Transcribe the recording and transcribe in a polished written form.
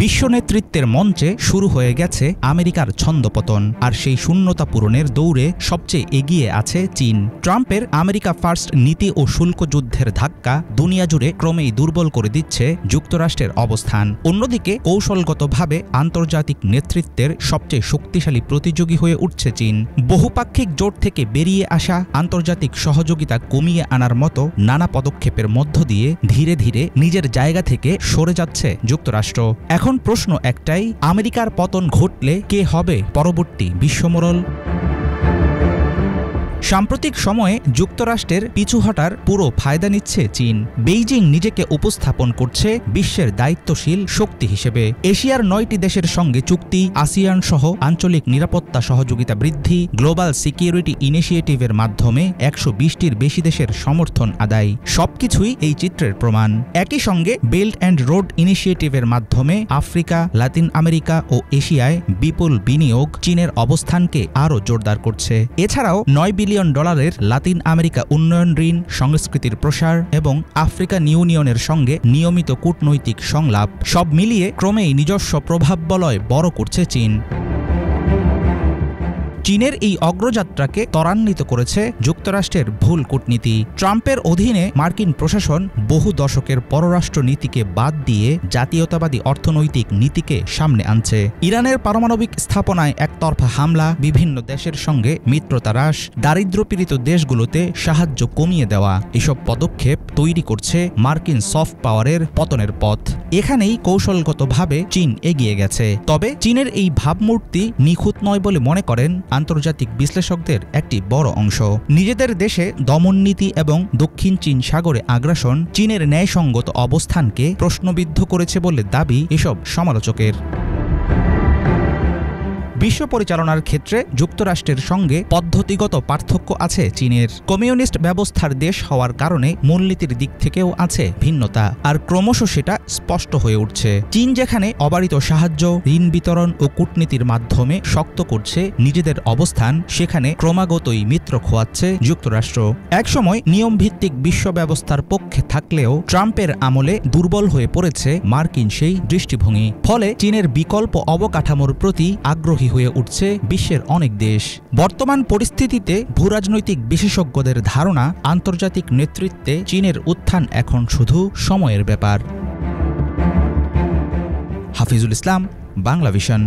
বিশ্ব নেতৃত্বের মঞ্চে শুরু হয়ে গেছে আমেরিকার ছন্দপতন, আর সেই শূন্যতা পূরণের দৌড়ে সবচেয়ে এগিয়ে আছে চীন। ট্রাম্পের আমেরিকা ফার্স্ট নীতি ও শুল্ক যুদ্ধের ধাক্কা দুনিয়া জুড়ে ক্রমেই দুর্বল করে দিচ্ছে যুক্তরাষ্ট্রের অবস্থান। অন্যদিকে কৌশলগতভাবে আন্তর্জাতিক নেতৃত্বের সবচেয়ে শক্তিশালী প্রতিযোগী হয়ে উঠছে চীন। বহুপাক্ষিক জোট থেকে বেরিয়ে আসা, আন্তর্জাতিক সহযোগিতা কমিয়ে আনার মতো নানা পদক্ষেপের মধ্য দিয়ে ধীরে ধীরে নিজের জায়গা থেকে সরে যাচ্ছে যুক্তরাষ্ট্র। এখন প্রশ্ন একটাই, আমেরিকার পতন ঘটলে কে হবে পরবর্তী বিশ্বমোড়ল? সাম্প্রতিক সময়ে যুক্তরাষ্ট্রের পিছু হটার পুরো ফায়দা নিচ্ছে চীন। বেইজিং নিজেকে উপস্থাপন করছে বিশ্বের দায়িত্বশীল শক্তি হিসেবে। এশিয়ার ৯টি দেশের সঙ্গে চুক্তি, আসিয়ান সহ আঞ্চলিক নিরাপত্তা সহযোগিতা বৃদ্ধি, গ্লোবাল সিকিউরিটি ইনিশিয়েটিভের মাধ্যমে ১২০টির বেশি দেশের সমর্থন আদায়, সবকিছুই এই চিত্রের প্রমাণ। একই সঙ্গে বেল্ট অ্যান্ড রোড ইনিশিয়েটিভের মাধ্যমে আফ্রিকা, লাতিন আমেরিকা ও এশিয়ায় বিপুল বিনিয়োগ চীনের অবস্থানকে আরও জোরদার করছে। এছাড়াও $৯ বিলিয়ন লাতিন আমেরিকা উন্নয়ন ঋণ, সংস্কৃতির প্রসার এবং আফ্রিকান ইউনিয়নের সঙ্গে নিয়মিত কূটনৈতিক সংলাপ, সব মিলিয়ে ক্রমেই নিজস্ব প্রভাব বলয় বড় করছে চীন। চীনের এই অগ্রযাত্রাকে ত্বরান্বিত করেছে যুক্তরাষ্ট্রের ভুল কূটনীতি। ট্রাম্পের অধীনে মার্কিন প্রশাসন বহু দশকের পররাষ্ট্র নীতিকে বাদ দিয়ে জাতীয়তাবাদী অর্থনৈতিক নীতিকে সামনে আনছে। ইরানের পারমাণবিক স্থাপনায় একতরফা হামলা, বিভিন্ন দেশের সঙ্গে মিত্রতা হ্রাস, দারিদ্র্যপীড়িত দেশগুলোতে সাহায্য কমিয়ে দেওয়া, এসব পদক্ষেপ তৈরি করছে মার্কিন সফট পাওয়ারের পতনের পথ। এখানেই কৌশলগতভাবে চীন এগিয়ে গেছে। তবে চীনের এই ভাবমূর্তি নিখুঁত নয় বলে মনে করেন আন্তর্জাতিক বিশ্লেষকদের একটি বড় অংশ। নিজেদের দেশে দমননীতি এবং দক্ষিণ চীন সাগরে আগ্রাসন চীনের ন্যায়সঙ্গত অবস্থানকে প্রশ্নবিদ্ধ করেছে বলে দাবি এসব সমালোচকের। বিশ্ব পরিচালনার ক্ষেত্রে যুক্তরাষ্ট্রের সঙ্গে পদ্ধতিগত পার্থক্য আছে চীনের। কমিউনিস্ট ব্যবস্থার দেশ হওয়ার কারণে মূলনীতির দিক থেকেও আছে ভিন্নতা, আর ক্রমশ সেটা স্পষ্ট হয়ে উঠছে। চীন যেখানে অবারিত সাহায্য, ঋণ বিতরণ ও কূটনীতির মাধ্যমে শক্ত করছে নিজেদের অবস্থান, সেখানে ক্রমাগতই মিত্র খোয়াচ্ছে যুক্তরাষ্ট্র। একসময় নিয়মভিত্তিক বিশ্ব ব্যবস্থার পক্ষে থাকলেও ট্রাম্পের আমলে দুর্বল হয়ে পড়েছে মার্কিন সেই দৃষ্টিভঙ্গি। ফলে চীনের বিকল্প অবকাঠামোর প্রতি আগ্রহী হয়ে উঠছে বিশ্বের অনেক দেশ। বর্তমান পরিস্থিতিতে ভূরাজনৈতিক বিশেষজ্ঞদের ধারণা, আন্তর্জাতিক নেতৃত্বে চীনের উত্থান এখন শুধু সময়ের ব্যাপার। হাফিজুল ইসলাম, বাংলা ভিশন।